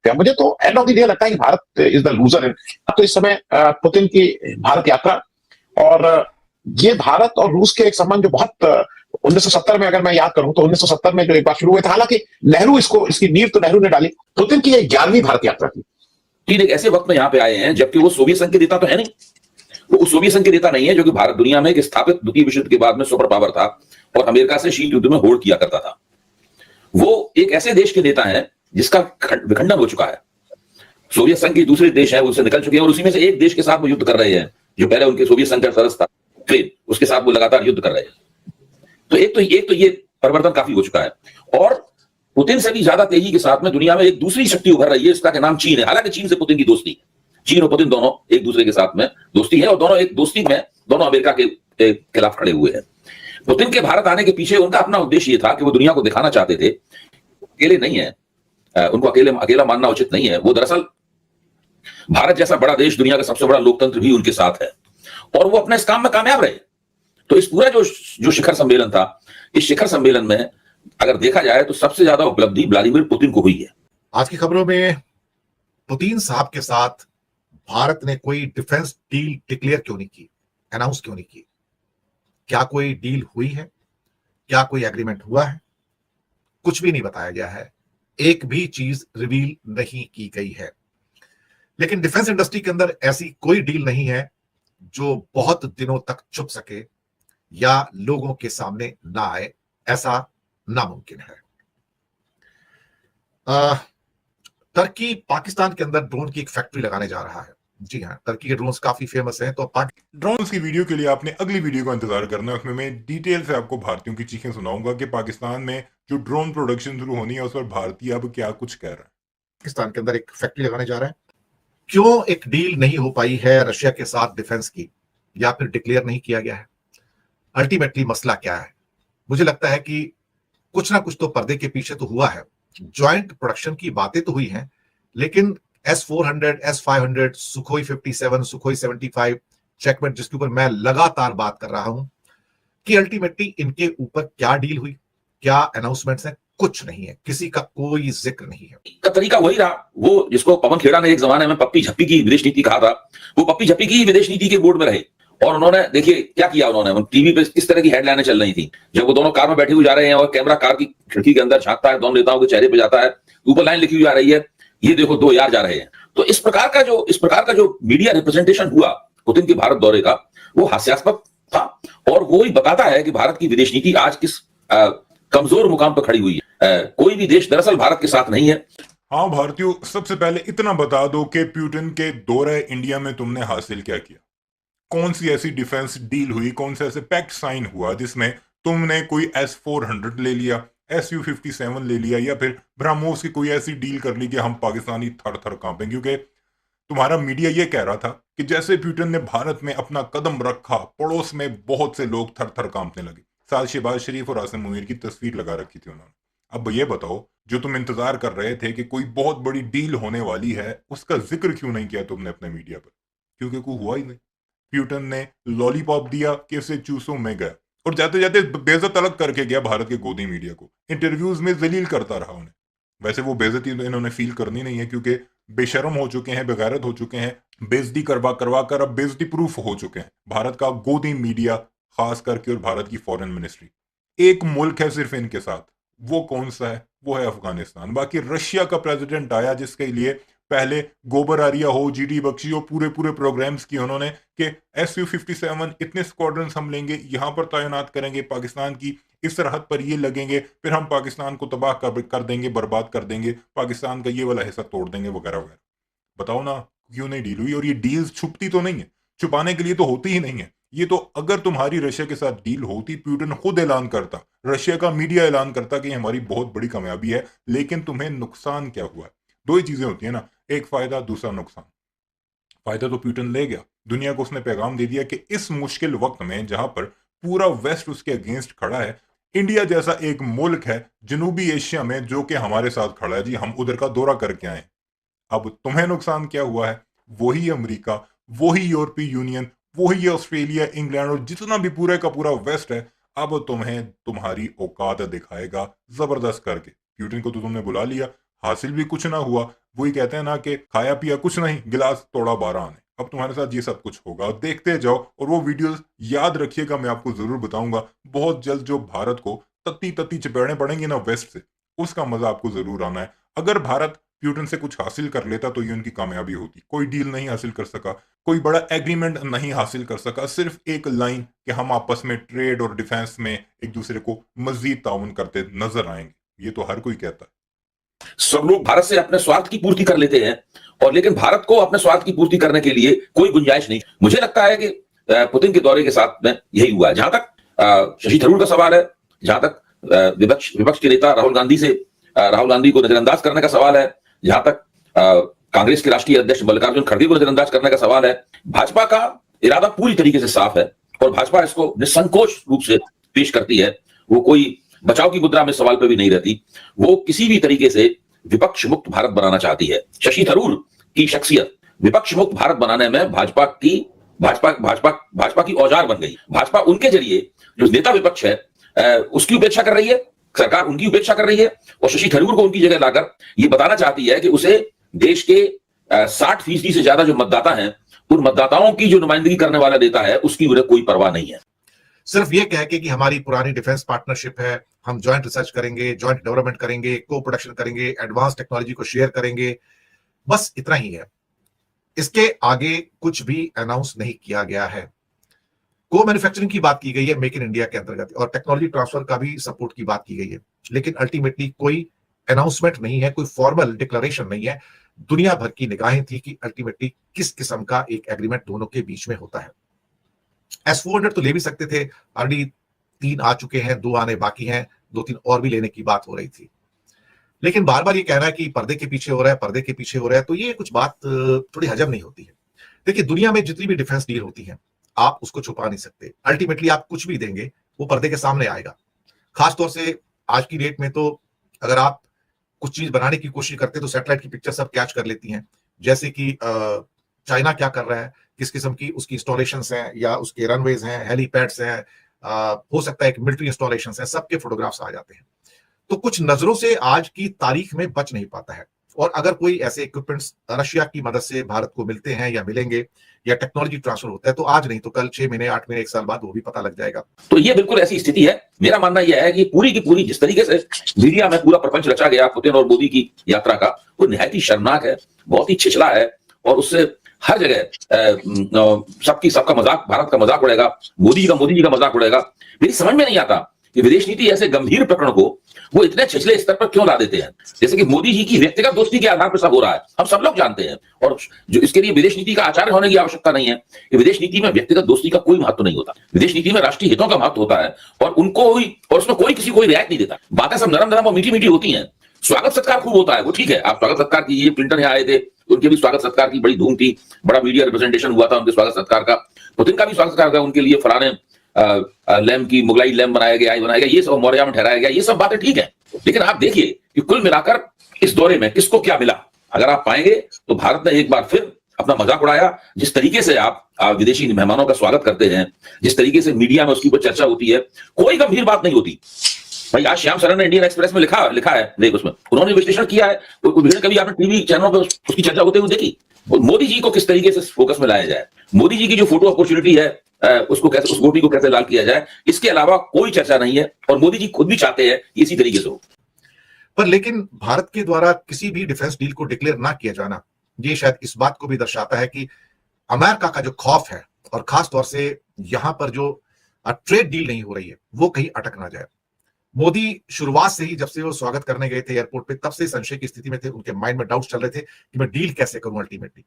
सकते हैं। मुझे तो एंड ऑफ द डे लगता है कि भारत इज द लूजर। अब तो इस समय पुतिन की भारत यात्रा और ये भारत और रूस के एक संबंध जो बहुत 1970 में, अगर मैं याद करूं तो 1970 में जो एक बार शुरू हुए थे, हालांकि नेहरू इसकी नींव तो नेहरू ने डाली। पुतिन की ये 11वीं भारत यात्रा थी। चीन एक ऐसे वक्त में यहाँ पे आए हैं जबकि वो सोवियत संघ के नेता तो है नहीं, वो उस सोवियत संघ के नेता नहीं है जो कि भारत दुनिया में एक स्थापित द्वितीय विश्व युद्ध के बाद में सुपर पावर था और अमेरिका से शीत युद्ध में होड़ किया करता था। वो एक ऐसे देश के नेता हैं जिसका विखंडन हो चुका है। सोवियत संघ के दूसरे देश हैं, उससे निकल चुके हैं और उसी में से एक देश के साथ वो युद्ध कर रहे हैं जो पहले उनके सोवियत संघ का सदस्य था, यूक्रेन, उसके साथ वो लगातार युद्ध कर रहे हैं। तो एक तो ये परिवर्तन काफी हो चुका है और पुतिन से भी ज्यादा तेजी के साथ में दुनिया में एक दूसरी शक्ति उभर रही है, इसका नाम चीन है। हालांकि चीन से पुतिन की दोस्ती, चीन और पुतिन दोनों एक दूसरे के साथ में दोस्ती है और दोनों एक दोस्ती में दोनों अमेरिका के खिलाफ खड़े हुए हैं। पुतिन के भारत आने के पीछे उनका अपना उद्देश्य ये था कि वो दुनिया को दिखाना चाहते थे अकेले नहीं है, उनको अकेला मानना उचित नहीं है। वो दरअसल भारत जैसा बड़ा देश, दुनिया का सबसे बड़ा लोकतंत्र भी उनके साथ है और वो अपने इस काम में कामयाब रहे। तो इस पूरा जो शिखर सम्मेलन था, इस शिखर सम्मेलन में अगर देखा जाए तो सबसे ज्यादा उपलब्धि व्लादिमीर पुतिन को हुई है। आज की खबरों में पुतिन साहब के साथ भारत ने कोई डिफेंस डील डिक्लेयर क्यों नहीं की, अनाउंस क्यों नहीं की? क्या कोई डील हुई है? क्या कोई एग्रीमेंट हुआ है? कुछ भी नहीं बताया गया है, एक भी चीज रिवील नहीं की गई है। लेकिन डिफेंस इंडस्ट्री के अंदर ऐसी कोई डील नहीं है जो बहुत दिनों तक छुप सके या लोगों के सामने ना आए, ऐसा नामुमकिन है। तुर्की पाकिस्तान के अंदर ड्रोन की एक फैक्ट्री लगाने जा रहा है। जी हाँ, तुर्की के ड्रोन्स काफी फेमस हैं। तो ड्रोन्स की वीडियो के लिए आपने अगली वीडियो का इंतजार करना है, उसमें मैं डिटेल से आपको भारतीयों की चीखें सुनाऊंगा कि पाकिस्तान में जो ड्रोन प्रोडक्शन शुरू होनी है उस पर भारतीय अब क्या कुछ कह रहा है। पाकिस्तान के अंदर एक फैक्ट्री लगाने जा रहा है। क्यों एक डील नहीं हो पाई है रशिया के साथ डिफेंस की, या फिर डिक्लेयर नहीं किया गया है? अल्टीमेटली मसला क्या है? मुझे लगता है कि कुछ ना कुछ तो पर्दे के पीछे तो हुआ है। ज्वाइंट प्रोडक्शन की बातें तो हुई हैं, लेकिन S-400, S-500, Sukhoi 57, Sukhoi 75, checkmate, जिसके ऊपर मैं लगातार बात कर रहा हूं कि अल्टीमेटली इनके ऊपर क्या डील हुई, क्या अनाउंसमेंट्स हैं, कुछ नहीं है, किसी का कोई जिक्र नहीं है। का तरीका वही रहा, वो जिसको पवन खेड़ा ने एक जमाने में पप्पी झप्पी की विदेश नीति कहा था, वो पप्पी झप्पी की विदेश नीति के बोर्ड में रहे और उन्होंने देखिए क्या किया। उन्होंने टीवी पे किस तरह की हेडलाइनें चल रही थी जब वो दोनों कार में बैठे हुए जा रहे हैं और कैमरा कार की खिड़की के अंदर झांकता है, दोनों नेताओं के चेहरे पे जाता है, ऊपर लाइन लिखी हुई जा रही है, ये देखो 2 यार जा रहे हैं। तो इस प्रकार का जो मीडिया रिप्रेजेंटेशन हुआ पुतिन के भारत दौरे का, वो हास्यास्पद था और वो ही बताता है कि भारत की विदेश नीति आज किस कमजोर मुकाम पर खड़ी हुई है। कोई भी देश दरअसल भारत के साथ नहीं है। हाँ भारतीयों, सबसे पहले इतना बता दो कि पुतिन के दौरे इंडिया में तुमने हासिल क्या किया? कौन सी ऐसी डिफेंस डील हुई, कौन सा ऐसे पैक्ट साइन हुआ जिसमें तुमने कोई S-400 ले लिया, Su-57 ले लिया या फिर ब्रह्मोस की कोई ऐसी डील कर ली कि हम पाकिस्तानी थर थर कांपें? क्योंकि तुम्हारा मीडिया ये कह रहा था कि जैसे पुतिन ने भारत में अपना कदम रखा, पड़ोस में बहुत से लोग थर थर कांपने लगे। साथ शहबाज शरीफ और आसिम मुनीर की तस्वीर लगा रखी थी उन्होंने। अब ये बताओ, जो तुम इंतजार कर रहे थे कि कोई बहुत बड़ी डील होने वाली है, उसका जिक्र क्यों नहीं किया तुमने अपने मीडिया पर? क्योंकि कोई हुआ ही नहीं। पुतिन ने लॉलीपॉप दिया कि इसे चूसो में गया और जाते जाते बेइज्जत अलग करके गया भारत के गोदी मीडिया को, इंटरव्यूज में जलील करता रहा उन्हें। वैसे वो बेइज्जती इन्होंने फील करनी नहीं है क्योंकि बेशर्म हो चुके हैं, बेगैरत हो चुके हैं, बेइज्जती करवा कर अब बेइज्जती प्रूफ हो चुके हैं। भारत का गोदी मीडिया खास करके और भारत की फॉरेन मिनिस्ट्री। एक मुल्क है सिर्फ इनके साथ, वो कौन सा है? वो है अफगानिस्तान। बाकी रशिया का प्रेसिडेंट आया जिसके लिए पहले गोबर आरिया हो, जीडी बख्शी हो, पूरे प्रोग्राम्स किए उन्होंने कि Su-57 इतने स्क्वाड्रन्स हम लेंगे, यहां पर तैनात करेंगे, पाकिस्तान की इस सरहद पर ये लगेंगे, फिर हम पाकिस्तान को तबाह कर देंगे, बर्बाद कर देंगे, पाकिस्तान का ये वाला हिस्सा तोड़ देंगे वगैरह वगैरह। बताओ ना क्यों नहीं डील हुई? और ये डील्स छुपती तो नहीं है, छुपाने के लिए तो होती ही नहीं है। ये तो अगर तुम्हारी रशिया के साथ डील होती, पुतिन खुद ऐलान करता, रशिया का मीडिया ऐलान करता कि हमारी बहुत बड़ी कामयाबी है। लेकिन तुम्हें नुकसान क्या हुआ है? 2 ही चीजें होती है ना, एक फायदा दूसरा नुकसान। फायदा तो पुतिन ले गया, दुनिया को उसने पैगाम दे दिया कि इस मुश्किल वक्त में जहां पर पूरा वेस्ट उसके अगेंस्ट खड़ा है, इंडिया जैसा एक मुल्क है जनूबी एशिया में जो कि हमारे साथ खड़ा है, जी हम उधर का दौरा करके आए। अब तुम्हें नुकसान क्या हुआ है? वही अमेरिका, वही यूरोपीय यूनियन, वही ऑस्ट्रेलिया, इंग्लैंड और जितना भी पूरे का पूरा वेस्ट है, अब तुम्हें तुम्हारी औकात दिखाएगा जबरदस्त करके। पुतिन को तो तुमने बुला लिया, हासिल भी कुछ ना हुआ, वही कहते हैं ना कि खाया पिया कुछ नहीं, गिलास तोड़ा 12 आने। अब तुम्हारे साथ ये सब कुछ होगा और देखते जाओ। और वो वीडियोस याद रखिएगा, मैं आपको जरूर बताऊंगा बहुत जल्द। जो भारत को तत्ती तत्ती चपेड़े पड़ेंगी ना वेस्ट से, उसका मजा आपको जरूर आना है। अगर भारत प्यूटन से कुछ हासिल कर लेता तो ये उनकी कामयाबी होती। कोई डील नहीं हासिल कर सका, कोई बड़ा एग्रीमेंट नहीं हासिल कर सका, सिर्फ एक लाइन कि हम आपस में ट्रेड और डिफेंस में एक दूसरे को मजीद ताउन करते नजर आएंगे। ये तो हर कोई कहता है। सब लोग भारत से अपने स्वार्थ की पूर्ति कर लेते हैं, और लेकिन भारत को अपने स्वार्थ की पूर्ति करने के लिए कोई गुंजाइश नहीं। मुझे लगता है कि पुतिन के दौरे के साथ में यही हुआ है। जहां तक शशि थरूर का सवाल है, जहां तक विपक्ष के नेता राहुल गांधी को नजरअंदाज करने का सवाल है, जहां तक कांग्रेस के राष्ट्रीय अध्यक्ष मल्लिकार्जुन खड़गे को नजरअंदाज करने का सवाल है, भाजपा का इरादा पूरी तरीके से साफ है और भाजपा इसको निसंकोच रूप से पेश करती है। वो कोई बचाव की मुद्रा में सवाल पे भी नहीं रहती। वो किसी भी तरीके से विपक्ष मुक्त भारत बनाना चाहती है। शशि थरूर की शख्सियत विपक्ष मुक्त भारत बनाने में भाजपा की औजार बन गई। भाजपा उनके जरिए जो नेता विपक्ष है उसकी उपेक्षा कर रही है, सरकार उनकी उपेक्षा कर रही है, और शशि थरूर को उनकी जगह लाकर ये बताना चाहती है कि उसे देश के 60% से ज्यादा जो मतदाता हैं, उन मतदाताओं की जो नुमाइंदगी करने वाला नेता है, उसकी उन्हें कोई परवाह नहीं है। सिर्फ ये कह के कि हमारी पुरानी डिफेंस पार्टनरशिप है, हम ज्वाइंट रिसर्च करेंगे, ज्वाइंट डेवलपमेंट करेंगे, को प्रोडक्शन करेंगे, एडवांस टेक्नोलॉजी को शेयर करेंगे, बस इतना ही है। इसके आगे कुछ भी अनाउंस नहीं किया गया है। को मैन्युफैक्चरिंग की बात की गई है मेक इन इंडिया के अंतर्गत, और टेक्नोलॉजी ट्रांसफर का भी सपोर्ट की बात की गई है, लेकिन अल्टीमेटली कोई अनाउंसमेंट नहीं है, कोई फॉर्मल डिक्लेरेशन नहीं है। दुनिया भर की निगाहें थी कि अल्टीमेटली किस किस्म का एक एग्रीमेंट दोनों के बीच में होता है। S-400 तो ले भी सकते थे, ऑलरेडी 3 आ चुके हैं, 2 आने बाकी हैं, 2-3 और भी लेने की बात हो रही थी। लेकिन बार बार ये कहना है कि पर्दे के पीछे हो रहा है, पर्दे के पीछे हो रहा है, तो ये कुछ बात थोड़ी हजम नहीं होती है। देखिए, दुनिया में जितनी भी डिफेंस डील होती है, आप उसको छुपा नहीं सकते। अल्टीमेटली आप कुछ भी देंगे वो पर्दे के सामने आएगा। खासतौर से आज की डेट में तो अगर आप कुछ चीज बनाने की कोशिश करते हैं तो सैटेलाइट की पिक्चर सब कैच कर लेती हैं, जैसे कि चाइना क्या कर रहा है, किस किस्म की उसकी इंस्टॉलेशंस हैं, या उसके रनवेज हैं, हेलीपैड्स हैं, हो सकता है कि मिलिट्री इंस्टॉलेशंस हैं, सबके फोटोग्राफ्स आ जाते हैं। तो कुछ नजरों से आज की तारीख में बच नहीं पाता है। और अगर कोई ऐसे इक्विपमेंट्स रशिया की मदद से भारत को मिलते हैं या मिलेंगे, या टेक्नोलॉजी ट्रांसफर होता है, तो आज नहीं तो कल, 6 महीने, 8 महीने, 1 साल बाद वो भी पता लग जाएगा। तो ये बिल्कुल ऐसी स्थिति है। मेरा मानना यह है कि पूरी की पूरी जिस तरीके से मीडिया में पूरा प्रपंच रचा गया पुतिन और मोदी की यात्रा का, वो निहायत ही शर्मनाक है, बहुत ही छिछला है, और उससे हर जगह सबका मजाक, भारत का मजाक उड़ेगा, मोदी जी का मजाक उड़ेगा। मेरी समझ में नहीं आता कि विदेश नीति ऐसे गंभीर प्रकरण को वो इतने छिछले स्तर पर क्यों ला देते हैं। जैसे कि मोदी जी की व्यक्तिगत दोस्ती के आधार पर सब हो रहा है, हम सब लोग जानते हैं, और जो इसके लिए विदेश नीति का आचार्य होने की आवश्यकता नहीं है कि विदेश नीति में व्यक्तिगत दोस्ती का कोई महत्व नहीं होता। विदेश नीति में राष्ट्रीय हितों का महत्व होता है, और उसमें कोई किसी को रियायत नहीं देता। बातें सब नरम नरम और मीठी मीठी होती हैं, स्वागत सत्कार खूब होता है, वो ठीक है, आप स्वागत सत्कार कीजिए। क्लिंटन यहाँ आए थे, उनके भी स्वागत सत्कार की बड़ी धूम थी, बड़ा मीडिया रिप्रेजेंटेशन हुआ था उनके स्वागत सत्कार का। पुतिन का भी स्वागत सत्कार था, उनके लिए फलाने लैम्प की मुगलाई लैम्प बनाया गया, ये सब मौर्या में ठहराया गया, ये सब बातें ठीक है। लेकिन आप देखिए कि कुल मिलाकर इस दौरे में किसको क्या मिला। अगर आप पाएंगे तो भारत ने एक बार फिर अपना मजाक उड़ाया। जिस तरीके से आप विदेशी मेहमानों का स्वागत करते हैं, जिस तरीके से मीडिया में उसकी ऊपर चर्चा होती है, कोई गंभीर बात नहीं होती। भाई आज श्याम सरन ने इंडियन एक्सप्रेस में लिखा है, देख उसमें उन्होंने विश्लेषण किया है। कभी आपने टीवी चैनलों पर उसकी चर्चा होते हुए देखी। मोदी जी को किस तरीके से फोकस में लाया जाए, मोदी जी की जो फोटो अपॉर्चुनिटी है उसको कैसे, उस गोटी को कैसे लाल किया जाए, इसके अलावा कोई चर्चा नहीं है। और मोदी जी खुद भी चाहते हैं इसी तरीके से हो। पर लेकिन भारत के द्वारा किसी भी डिफेंस डील को डिक्लेयर ना किया जाना, ये शायद इस बात को भी दर्शाता है कि अमेरिका का जो खौफ है, और खास तौर से यहां पर जो ट्रेड डील नहीं हो रही है, वो कहीं अटक ना जाए। मोदी शुरुआत से ही, जब से वो स्वागत करने गए थे एयरपोर्ट पे, तब से संशय की स्थिति में थे, उनके माइंड में डाउट्स चल रहे थे कि मैं डील कैसे करूं अल्टीमेटली,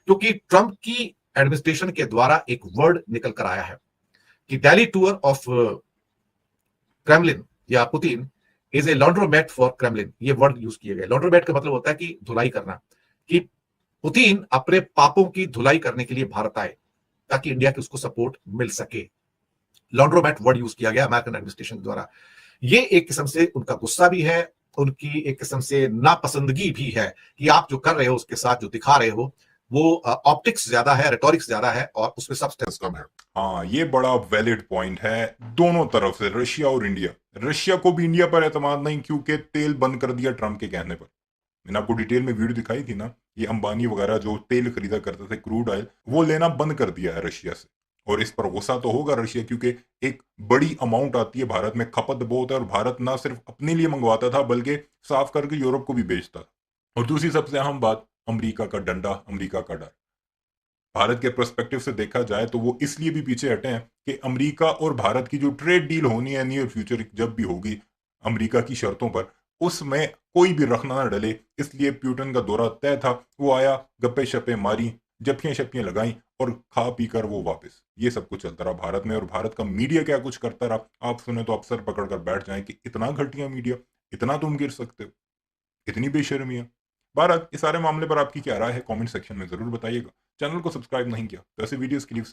क्योंकि ट्रंप की एडमिनिस्ट्रेशन के द्वारा एक वर्ड निकल कर आया है कि दिल्ली टूर ऑफ क्रेमलिन या Putin is a laundromat for Kremlin. ये वर्ड यूज किए गए। लॉन्ड्रोमेट का मतलब होता है कि धुलाई करना, कि पुतिन अपने पापों की धुलाई करने के लिए भारत आए ताकि इंडिया की उसको सपोर्ट मिल सके। लॉन्ड्रोमेट वर्ड यूज किया गया अमेरिकन एडमिनिस्ट्रेशन द्वारा। ये एक किस्म से उनका गुस्सा भी है, उनकी एक किस्म से नापसंदगी भी है कि आप जो कर रहे हो, उसके साथ जो दिखा रहे हो, वो ऑप्टिक्स ज्यादा है, रेटोरिक्स ज्यादा है, और उसमें सब्सटेंस कम है। हाँ, ये बड़ा वैलिड पॉइंट है दोनों तरफ से, रशिया और इंडिया। रशिया को भी इंडिया पर एतमाद नहीं, क्योंकि तेल बंद कर दिया ट्रंप के कहने पर। मैंने आपको डिटेल में वीडियो दिखाई थी ना, ये अंबानी वगैरह जो तेल खरीदा करते थे क्रूड ऑयल, वो लेना बंद कर दिया है रशिया से। और इस पर गुस्सा तो होगा रशिया, क्योंकि एक बड़ी अमाउंट आती है भारत में, खपत बहुत है, और भारत ना सिर्फ अपने लिए मंगवाता था बल्कि साफ करके यूरोप को भी बेचता था। और दूसरी सबसे अहम बात, अमेरिका का डंडा, अमेरिका का डर। भारत के पर्सपेक्टिव से देखा जाए तो वो इसलिए भी पीछे हटे हैं कि अमेरिका और भारत की जो ट्रेड डील होनी है नियर फ्यूचर जब भी होगी अमेरिका की शर्तों पर, उसमें कोई भी रखना ना डले। इसलिए प्यूटन का दौरा तय था, वो आया, गप्पे शप्पे मारी, जप्पियां शप्पियां लगाई और खा पी कर वो वापस। ये सब कुछ चलता रहा भारत में, और भारत का मीडिया क्या कुछ करता रहा। आप सुने तो आप सर पकड़ कर बैठ जाएं कि इतना घटिया मीडिया, इतना तुम गिर सकते हो, इतनी बेशर्मियां। बहरहाल इस सारे मामले पर आपकी क्या राय है, कमेंट सेक्शन में जरूर बताइएगा। चैनल को सब्सक्राइब नहीं किया तो ऐसे वीडियोस के लिए